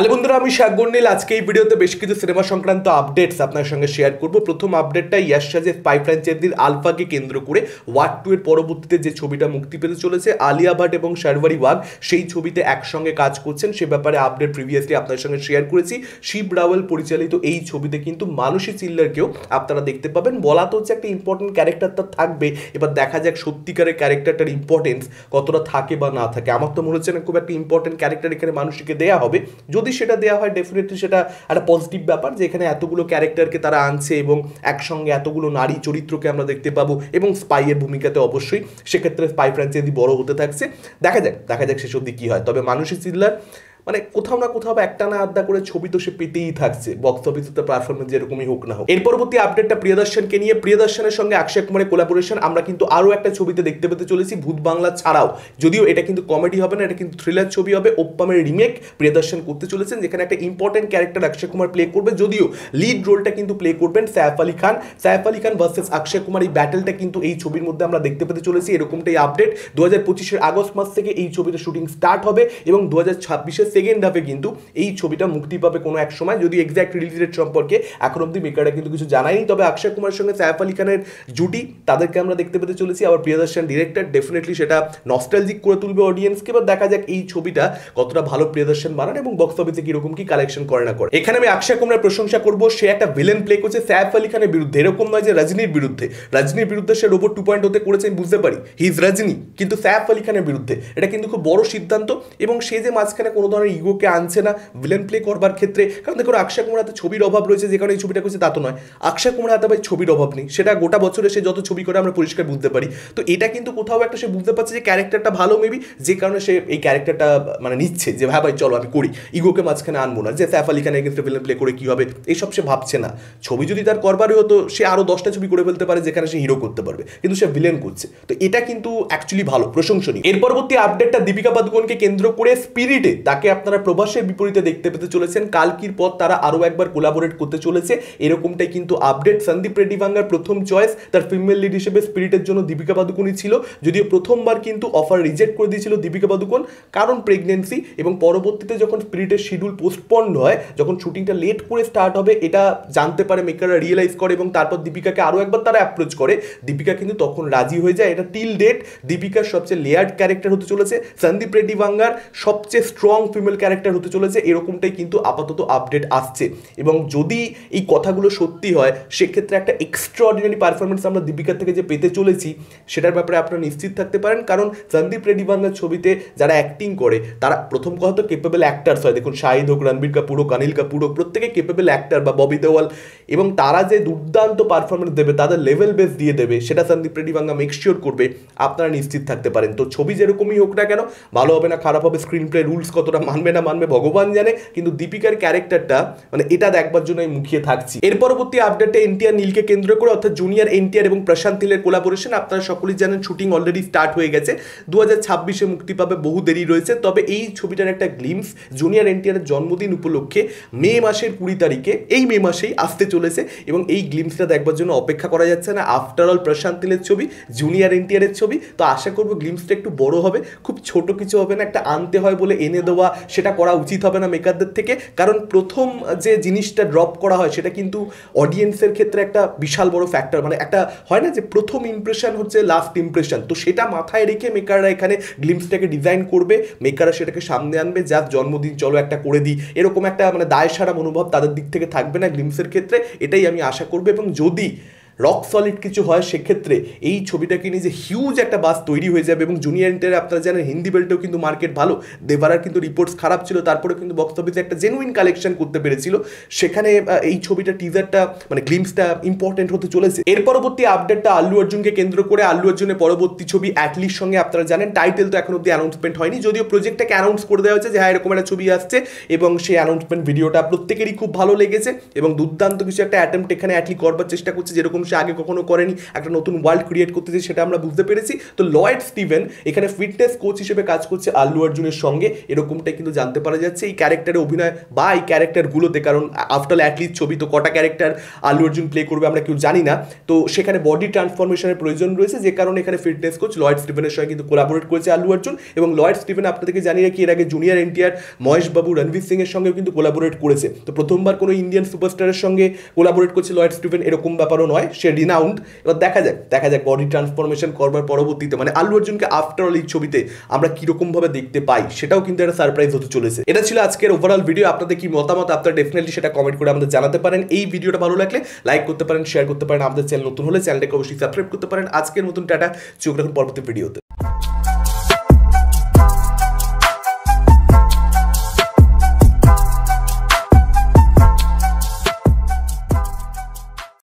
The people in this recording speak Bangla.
হ্যালো বন্ধুরা, আমি শাকগন্ডিল। আজকে এই ভিডিওতে বেশ কিছু সিনেমা সংক্রান্ত আপডেটস আপনার সঙ্গে শেয়ার করব। প্রথম আপডেটটা ইয়াশ রাজের স্পাই ফ্র্যাঞ্চাইজির আলফাকে কেন্দ্র করে ওয়ার 2 এর পরবর্তীতে যে ছবিটা মুক্তি পেতে চলেছে, আলিয়া ভাট এবং শারবারি ওয়াগ সেই ছবিতে একসঙ্গে কাজ করছেন, সে ব্যাপারে আপডেট প্রিভিয়াসলি আপনার সঙ্গে শেয়ার করেছি। শিব রাওয়েল পরিচালিত এই ছবিতে কিন্তু মানসী চিল্লারকেও আপনারা দেখতে পাবেন। বলা তো হচ্ছে একটা ইম্পর্টেন্ট ক্যারেক্টার তার থাকবে, এবার দেখা যাক সত্যিকারের ক্যারেক্টারটার ইম্পর্টেন্স কতটা থাকে বা না থাকে। আমার তো মনে হচ্ছে না খুব একটা ইম্পর্টেন্ট ক্যারেক্টার এখানে মানুষকে দেওয়া হবে। যদি সেটা দেওয়া হয় ডেফিনেটলি সেটা একটা পজিটিভ ব্যাপার যে এখানে এতগুলো ক্যারেক্টারকে তারা আনছে এবং একসঙ্গে এতগুলো নারী চরিত্রকে আমরা দেখতে পাবো এবং স্পাইয়ের ভূমিকাতে অবশ্যই সেক্ষেত্রে স্পাই ফ্র্যাঞ্চাইজি বড় হতে থাকছে। দেখা যাক শেষ অবধি কী হয়। তবে মানসী চিল্লার মানে কোথাও না কোথাও একটা না আড্ডা করে ছবি তো সে পেতেই থাকছে, বক্স অফিসে পারফরমেন্স যেরকমই হোক না হোক। এর পরবর্তী আপডেটটা প্রিয়দর্শনকে নিয়ে। প্রিয়দর্শনের সঙ্গে অক্ষয় কুমারের কোলাবোরেশন আমরা কিন্তু আরও একটা ছবিতে দেখতে পেতে চলেছি, ভূত বাংলা ছাড়াও। যদিও এটা কিন্তু কমেডি হবে না, এটা কিন্তু থ্রিলার ছবি হবে। ওপ্পামের রিমেক প্রিয়দর্শন করতে চলেছেন, যেখানে একটা important character Akshay Kumar play করবে। যদিও লিড রোলটা কিন্তু প্লে করবেন সাইফ আলী খান। সাইফ আলী খান ভার্সেস অক্ষয় কুমার, এই ব্যাটেলটা কিন্তু এই ছবির মধ্যে আমরা দেখতে পেতে চলেছি। এরকমটাই আপডেট। 2025-এর আগস্ট মাস থেকে এই ছবিটা শুটিং স্টার্ট হবে এবং 2026-এর সেকেন্ড হাফে কিন্তু এই ছবিটা মুক্তি পাবে কোনো এক সময়। যদি এক্স্যাক্ট রিলিজ ডেট সম্পর্কে এখন অব্দি মেকাররা কিন্তু কিছু জানায়নি। তবে অক্ষয় কুমারের সঙ্গে সাইফ আলী খানের জুটি, তাদেরকে আমরা দেখতে পেতে চলেছি। আবার প্রিয়দর্শন ডিরেক্টর, ডেফিনেটলি সেটা নস্টালজিক করে তুলবে অডিয়েন্সকে। এবার দেখা যাক এই ছবিটা কতটা ভালো প্রিয়দর্শন বানান এবং বক্স অফিসে কিরকম কি কালেকশন করে না করে। এখানে আমি অক্ষয় কুমারের প্রশংসা করবো, সে একটা ভিলেন প্লে করছে সাইফ আলী খানের বিরুদ্ধে। এরকম নয় যে রজনীর বিরুদ্ধে। রজনীর বিরুদ্ধে সে রোবট 2.0 করেছে, আমি বুঝতে পারি, হি ইজ রজনী, কিন্তু সাইফ আলী খানের বিরুদ্ধে এটা কিন্তু খুব বড় সিদ্ধান্ত। এবং সে যে মাঝখানে কোনো ধরনের ইগোকে আনছে না ভিলেন প্লে করবার ক্ষেত্রে। কারণ দেখুন, অক্ষয় কুমার হাতে ছবির অভাব রয়েছে যে কারণে এই ছবিটা করছে তা তো নয়। অক্ষয় কুমার হাতে ভাই ছবির অভাব নেই, সেটা গোটা বছরে সে যত ছবি করে আমরা পরিষ্কার বুঝতে পারি। তো এটা কিন্তু কোথাও একটা সে বুঝতে পারছে যে ক্যারেক্টারটা ভালো মেবি, যে কারণে সে এই ক্যারেক্টারটা মানে নিচ্ছে যে হ্যাঁ ভাই চলো আমি করি, ইগোকে মাঝখানে আনবো না, যে সাইফ আলী খানের এগেন্স্টে ভিলেন প্লে করে কী হবে এইসব সে ভাবছে না। ছবি যদি তার করবারই হতো সে আরও 10টা ছবি করে ফেলতে পারে যেখানে সে হিরো করতে পারবে, কিন্তু সে ভিলেন করছে। তো এটা কিন্তু অ্যাকচুয়ালি ভালো, প্রশংসনীয়। এর পরবর্তী আপডেটটা দীপিকা পাদুকোনকে কেন্দ্র করে। স্পিরিটে তাকে আপনারা প্রভাসের বিপরীতে দেখতে পেতে চলেছেন। কালকির পর তারা আরও একবার কোলাবোরেট করতে চলেছে, এরকমটাই কিন্তু আপডেট। সন্দীপ রেড্ডি ভাঙ্গার প্রথম চয়েস তার ফিমেল লিড হিসেবে স্পিরিটের জন্য দীপিকা পাদুকোনই ছিল। যদিও প্রথমবার কিন্তু অফার রিজেক্ট করে দিয়েছিল দীপিকা পাদুকোন, কারণ প্রেগনেন্সি। এবং পরবর্তীতে যখন স্পিরিটের শিডিউল পোস্টপন্ড হয়, যখন শুটিংটা লেট করে স্টার্ট হবে এটা জানতে পারে মেকাররা, রিয়েলাইজ করে এবং তারপর দীপিকাকে আরও একবার তারা অ্যাপ্রোচ করে। দীপিকা কিন্তু তখন রাজি হয়ে যায়। এটা টিল ডেট দীপিকার সবচেয়ে লেয়ার্ড ক্যারেক্টার হতে চলেছে, সন্দীপ রেড্ডি ভাঙ্গার সবচেয়ে স্ট্রং ফিমেল ক্যারেক্টার হতে চলেছে, এরকমটাই কিন্তু আপাতত আপডেট আসছে। এবং যদি এই কথাগুলো সত্যি হয় সেক্ষেত্রে একটা এক্সট্রাঅর্ডিনারি পারফরমেন্স আমরা দীপিকার থেকে যে পেতে চলেছি সেটার ব্যাপারে আপনারা নিশ্চিত থাকতে পারেন। কারণ সন্দীপ রেড্ডি ভাঙ্গার ছবিতে যারা অ্যাক্টিং করে তারা প্রথম কথা তো কেপেবল অ্যাক্টার্স হয়। দেখুন, শাহিদ হোক, রণবীর কাপুর হোক, অনিল কাপুর হোক, প্রত্যেকে কেপেবল অ্যাক্টার, বা ববি দেওয়াল, এবং তারা যে দুর্দান্ত পারফরমেন্স দেবে, তাদের লেভেল বেস দিয়ে দেবে, সেটা সন্দীপ রেড্ডি ভাঙ্গা মেকশিওর করবে, আপনারা নিশ্চিত থাকতে পারেন। তো ছবি যেরকমই হোক না কেন, ভালো হবে না খারাপ হবে, স্ক্রিন প্লে রুলস কতটা মানবে না মানবে ভগবান জানে, কিন্তু দীপিকার ক্যারেক্টারটা মানে এটা দেখবার জন্য আমি মুখিয়ে থাকছি। এর পরবর্তী আপডেটে এনটিআর নীলকে কেন্দ্র করে, অর্থাৎ জুনিয়র এনটিআর এবং প্রশান্ত নীলের কোলাবোরেশন। আপনারা সকলেই জানেন শুটিং অলরেডি স্টার্ট হয়ে গেছে, 2026-এ মুক্তি পাবে, বহু দেরি রয়েছে। তবে এই ছবিটার একটা গ্লিমস জুনিয়র এনটিআরের জন্মদিন উপলক্ষে মে মাসের 20 তারিখে, এই মে মাসেই আসতে চলেছে এবং এই গ্লিমসটা দেখবার জন্য অপেক্ষা করা যাচ্ছে না। আফটার অল প্রশান্ত নীলের ছবি, জুনিয়র এনটিআরের ছবি, তো আশা করবো গ্লিমসটা একটু বড় হবে, খুব ছোট কিছু হবে না। একটা আনতে হয় বলে এনে দেওয়া সেটা করা উচিত হবে না মেকারদের থেকে, কারণ প্রথম যে জিনিসটা ড্রপ করা হয় সেটা কিন্তু অডিয়েন্সের ক্ষেত্রে একটা বিশাল বড় ফ্যাক্টর। মানে একটা হয় না যে প্রথম ইমপ্রেশন হচ্ছে লাস্ট ইমপ্রেশন, তো সেটা মাথায় রেখে মেকাররা এখানে গ্লিমসটাকে ডিজাইন করবে, মেকাররা সেটাকে সামনে আনবে। যার জন্মদিন চলো একটা করে দিই, এরকম একটা মানে দায় সারা মনোভাব তাদের দিক থেকে থাকবে না গ্লিমসের ক্ষেত্রে, এটাই আমি আশা করবো। এবং যদি রক সলিড কিছু হয় সেক্ষেত্রে এই ছবিটাকে নিয়ে যে হিউজ একটা বাস তৈরি হয়ে যাবে। এবং জুনিয়র এনটিআর আপনারা জানেন হিন্দি বেল্টেও কিন্তু মার্কেট ভালো, দেবারার কিন্তু রিপোর্টস খারাপ ছিল, তারপরে কিন্তু বক্স অফিসে একটা জেনুইন কালেকশন করতে পেরেছিল। সেখানে এই ছবিটা টিজারটা মানে গ্লিমসটা ইম্পর্টেন্ট হতে চলেছে। এর পরবর্তী আপডেটটা আল্লু অর্জুনকে কেন্দ্র করে। আল্লু অর্জুনের পরবর্তী ছবি অ্যাটলির সঙ্গে, আপনারা জানেন টাইটেল তো এখন অব্দি অ্যানাউন্সমেন্ট হয়নি, যদিও প্রজেক্টটাকে অ্যানাউন্স করে দেওয়া হয়েছে যে হ্যাঁ এরকম একটা ছবি আসছে। এবং সেই অ্যানাউন্সমেন্ট ভিডিওটা প্রত্যেকেরই খুব ভালো লেগেছে এবং দুর্দান্ত কিছু একটা অ্যাটেম্প্ট এখানে অ্যাটলি করবার চেষ্টা করছে, যেরকম সে আগে কখনো করেনি, একটা নতুন ওয়ার্ল্ড ক্রিয়েট করতেছে, সেটা আমরা বুঝতে পেরেছি। তো লয়েড স্টিভেন এখানে ফিটনেস কোচ হিসেবে কাজ করছে আল্লু অর্জুনের সঙ্গে, এরকমটাই কিন্তু জানতে পারা যাচ্ছে এই ক্যারেক্টারে অভিনয় বা এই ক্যারেক্টারগুলোতে। কারণ আফটার অ্যাটলিস্ট ছবি তো কটা ক্যারেক্টার আল্লু অর্জুন প্লে করবে আমরা কেউ জানি না, তো সেখানে বডি ট্রান্সফরমেশনের প্রয়োজন রয়েছে, যে কারণে এখানে ফিটনেস কোচ লয়েড স্টিভেনের সঙ্গে কিন্তু কোলাবোরেট করেছে আল্লু অর্জুন। এবং লয়েড স্টিভেন আপনাদেরকে জানিয়ে রাখি এর আগে জুনিয়র এনটিআর মহেশ বাবু, রণবীর সিং এর সঙ্গেও কিন্তু কোলাবোরেট করেছে। তো প্রথমবার কোনো ইন্ডিয়ান সুপারস্টারের সঙ্গে কোলাবোরেট করছে লয়েড স্টিভেন এরকম ব্যাপারও নয়, সে রিনাউন্ড। এবার দেখা যাক বডি ট্রান্সফরমেশন করবার পরবর্তীতে মানে আল্লু অর্জুনকে আফটার অল এই ছবিতে আমরা কিরকম ভাবে দেখতে পাই, সেটাও কিন্তু একটা সারপ্রাইজ হতে চলেছে। এটা ছিল আজকের ওভারঅল ভিডিও। আপনাদের কি মতামত আপনারা ডেফিনেটলি সেটা কমেন্ট করে আমাদের জানাতে পারেন। এই ভিডিওটা ভালো লাগলে লাইক করতে পারেন, শেয়ার করতে পারেন, আমাদের চ্যানেল নতুন হলে চ্যানেলটাকে অবশ্যই সাবস্ক্রাইব করতে পারেন। আজকের মতন টাটা, চোখ রাখুন পরবর্তী ভিডিওতে।